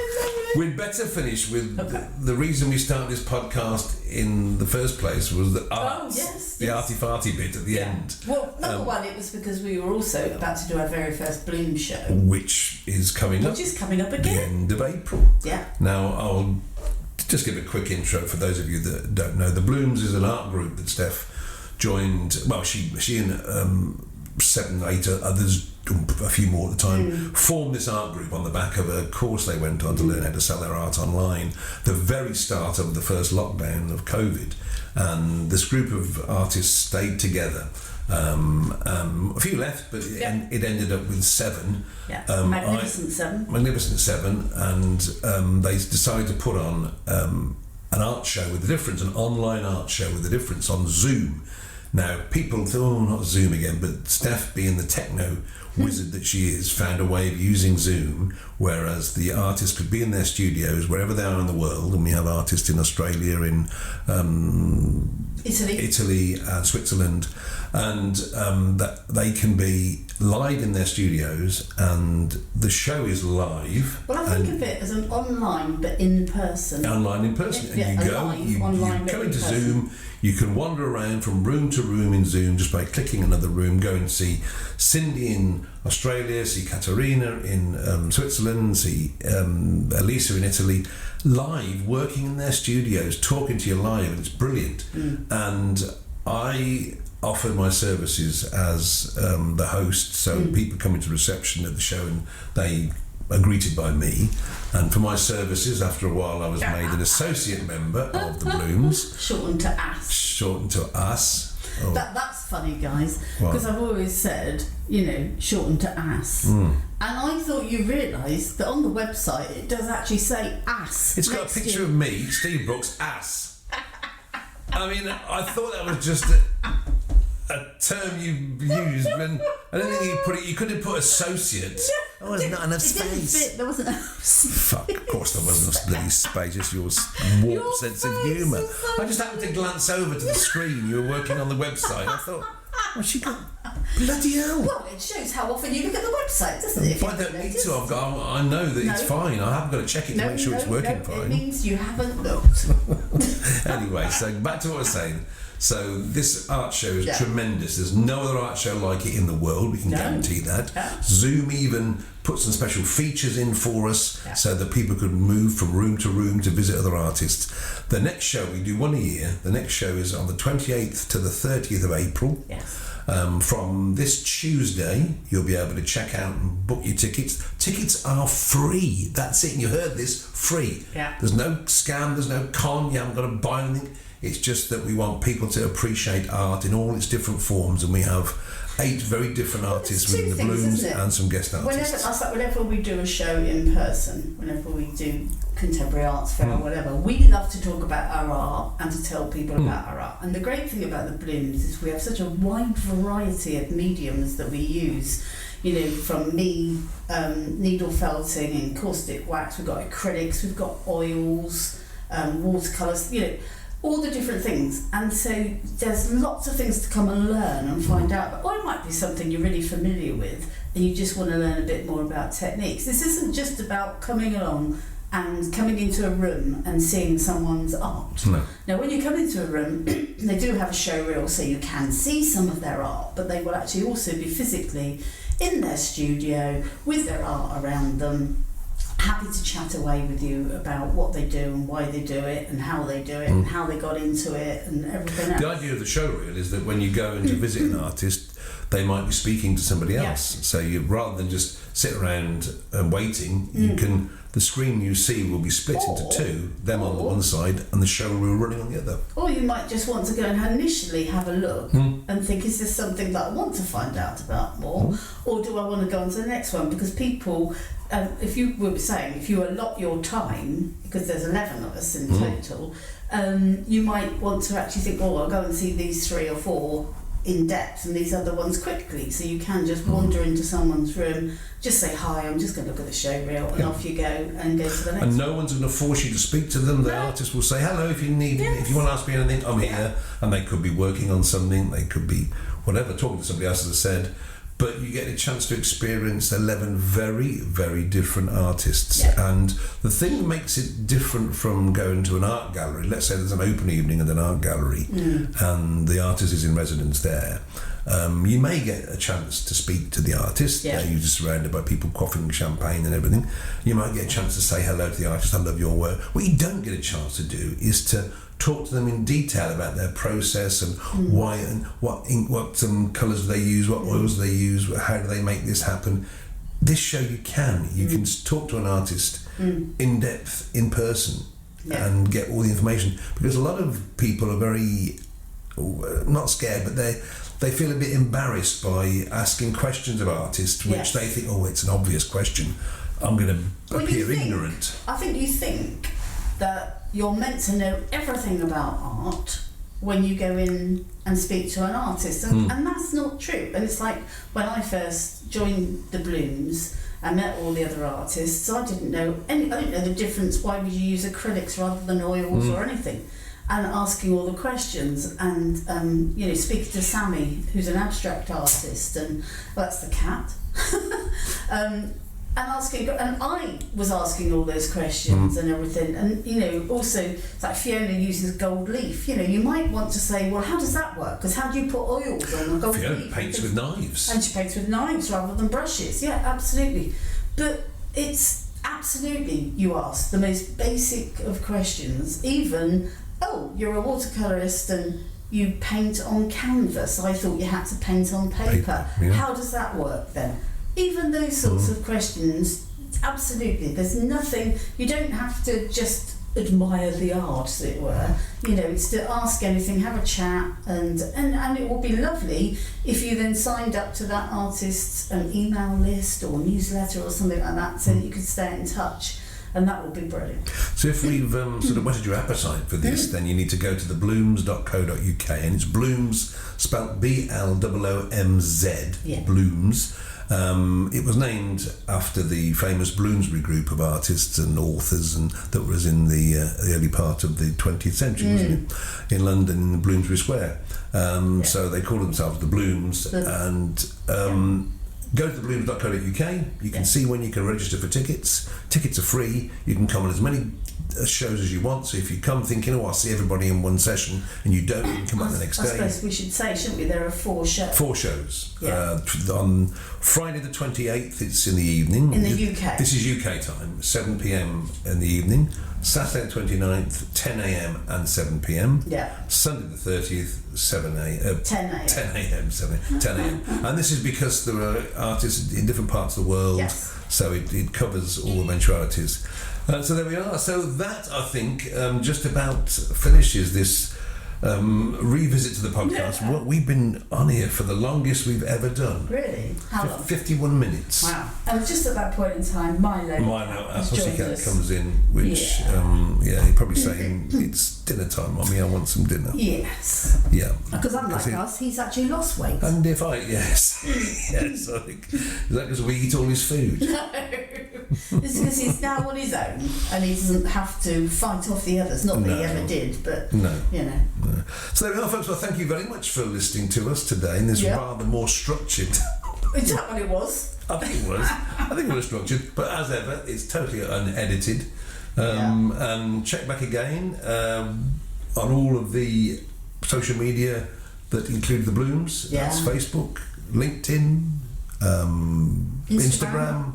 We'd better finish with the reason we started this podcast in the first place was the arts, the arty-farty bit at the end. Well, number one, it was because we were also about to do our very first Bloom show. Which is coming up. Which is coming up again. The end of April. Yeah. Now, I'll just give a quick intro for those of you that don't know. The Blooms is an art group that Steph joined. Well, she and 7, 8 others, a few more at the time, formed this art group on the back of a course they went on to learn how to sell their art online, the very start of the first lockdown of COVID. And this group of artists stayed together. A few left, but it ended up with 7. Magnificent 7, and they decided to put on an art show with a difference, an online art show with a difference on Zoom. Now, people thought, oh, not Zoom again, but Steph, being the techno wizard that she is, found a way of using Zoom, whereas the artists could be in their studios wherever they are in the world, and we have artists in Australia, in Italy and Switzerland, and that they can be live in their studios, and the show is live. Well, I think of it as an online but in person. Online in person. And you go into Zoom, you can wander around from room to room in Zoom just by clicking another room, go and see Cindy in Australia, see Katerina in Switzerland, see Elisa in Italy, live, working in their studios, talking to you live, and it's brilliant. And I offered my services as the host, so people come into reception at the show and they are greeted by me, and for my services, after a while I was made an associate member of the Blooms. Shortened to us. Oh. That's funny, guys, because I've always said, shortened to ass. And I thought you realised that on the website it does actually say ass. It's got a picture of me, Steve Brooks, ass. I mean, I thought that was just a term you used, and I don't think you could have put associate. There was not enough space. There wasn't enough space. Fuck, of course there wasn't enough bloody space. Just your warped sense of humour. I just happened to glance over to the screen. You were working on the website. I thought, what's she got? Bloody hell! Well, it shows how often you look at the website, doesn't it? I don't need to. I know that it's fine. I haven't got to check it to make sure it's working fine. It means you haven't looked. Anyway, so back to what I was saying. So this art show is tremendous. There's no other art show like it in the world. We can guarantee that. Zoom even put some special features in for us so that people could move from room to room to visit other artists. The next show, we do one a year. The next show is on the 28th to the 30th of April. Yes. From this Tuesday, you'll be able to check out and book your tickets. Tickets are free. That's it. And you heard this, free. Yeah. There's no scam. There's no con. You haven't got to buy anything. It's just that we want people to appreciate art in all its different forms, and we have 8 very different artists within the Blooms and some guest artists. Whenever we do a show in person, whenever we do contemporary arts fair or whatever, we love to talk about our art and to tell people about our art. And the great thing about the Blooms is we have such a wide variety of mediums that we use. From needle felting and caustic wax, we've got acrylics, we've got oils, watercolours, all the different things, and so there's lots of things to come and learn and find out. Or it might be something you're really familiar with and you just want to learn a bit more about techniques. This isn't just about coming along and coming into a room and seeing someone's art. No. Now, when you come into a room, they do have a show reel, so you can see some of their art, but they will actually also be physically in their studio with their art around them, happy to chat away with you about what they do and why they do it and how they do it and how they got into it and everything else. The idea of the show reel is that when you go in to visit an artist, they might be speaking to somebody else. So you, rather than just sit around and waiting, you can, the screen you see will be split into 2, them on the one side and the show reel running on the other. Or you might just want to go and initially have a look and think, is this something that I want to find out about more? Or do I want to go on to the next one? Because people, if you were saying, if you allot your time, because there's 11 of us in total, you might want to actually think, oh, I'll go and see these 3 or 4 in depth and these other ones quickly, so you can just wander into someone's room, just say hi, I'm just going to look at the show reel, and off you go and go to the next and no one's going to force you to speak to them. The artist will say hello if you need, if you want to ask me anything, I'm here. And they could be working on something, they could be whatever, talking to somebody else, as I said, but you get a chance to experience 11 very, very different artists. And the thing that makes it different from going to an art gallery, let's say there's an open evening at an art gallery and the artist is in residence there, you may get a chance to speak to the artist. You're just surrounded by people quaffing champagne and everything. You might get a chance to say hello to the artist, I love your work. What you don't get a chance to do is to talk to them in detail about their process and why and what colours do they use, what oils do they use, how do they make this happen. This show you can talk to an artist in depth, in person, and get all the information, because a lot of people are very not scared, but they feel a bit embarrassed by asking questions of artists, which they think, oh, it's an obvious question, I'm going to appear ignorant. I think you think that you're meant to know everything about art when you go in and speak to an artist, and that's not true. And it's like when I first joined the Blooms and met all the other artists, I didn't know I didn't know the difference. Why would you use acrylics rather than oils or anything? And asking all the questions, and speaking to Sammy, who's an abstract artist, and that's the cat. And I was asking all those questions and everything, and also it's like Fiona uses gold leaf. You might want to say, well, how does that work? Because how do you put oils on a gold Fiona leaf? paints with knives, and she paints with knives rather than brushes. Yeah, absolutely. But it's absolutely, you ask the most basic of questions. Even, oh, you're a watercolourist and you paint on canvas. I thought you had to paint on paper. Yeah. How does that work then? Even those sorts of questions, absolutely. There's nothing, you don't have to just admire the art, as it were. It's to ask anything, have a chat, and it would be lovely if you then signed up to that artist's email list or newsletter or something like that, so that you could stay in touch. And that would be brilliant. So if we've sort of whetted your appetite for this, then you need to go to theblooms.co.uk, and it's Blooms, spelt BLOOMZ, Blooms. It was named after the famous Bloomsbury group of artists and authors, and that was in the early part of the 20th century, wasn't it? In London, in Bloomsbury Square. So they call themselves the Blooms, and go to theblooms.co.uk. You can see when you can register for tickets. Tickets are free. You can come on as many shows as you want. So if you come thinking, oh, I'll see everybody in one session, and you don't, you can come back the next day. I suppose we should say, shouldn't we? There are 4 shows. 4 shows. On Friday the 28th, it's in the evening. In the UK. This is UK time, 7 p.m. in the evening. Saturday the 29th, 10 a.m. and 7 p.m. Yeah. Sunday the 30th, 10 a.m. 10 a.m. And this is because there are artists in different parts of the world, so it covers all eventualities. So there we are. So that, I think, just about finishes this revisit to the podcast. Yeah. We've been on here for the longest we've ever done. Really? How long? 51 minutes. Wow. And just at that point in time, Milo our pussycat comes in, which, he's probably saying, it's dinner time, Mommy, I want some dinner. Yes. Yeah. Because unlike us, he's actually lost weight. And if yes, I think, is that because we eat all his food? No. It's because he's now on his own and he doesn't have to fight off the others. Not that he ever did, but, No. So there we are, folks. Well, thank you very much for listening to us today in this rather more structured... Is that what it was? I think it was. I think it was structured, but as ever, it's totally unedited. And check back again on all of the social media that include the Blooms. That's Facebook, LinkedIn, Instagram,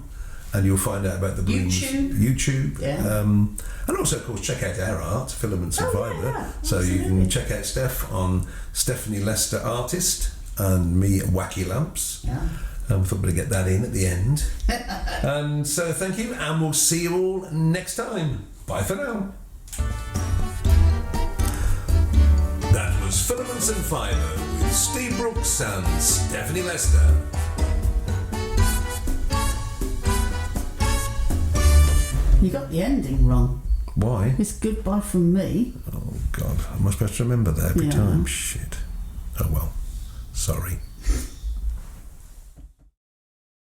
and you'll find out about the Blooms. YouTube. And also, of course, check out our art, Filaments and Fibre. So you can check out Steph on Stephanie Lester Artist and me Wacky Lamps. I thought we'd get that in at the end. And so thank you, and we'll see you all next time. Bye for now. That was Filaments and Fibre with Steve Brooks and Stephanie Lester. You got the ending wrong. Why? It's goodbye from me. Oh, God. Am I supposed to remember that every time? Shit. Oh, well. Sorry.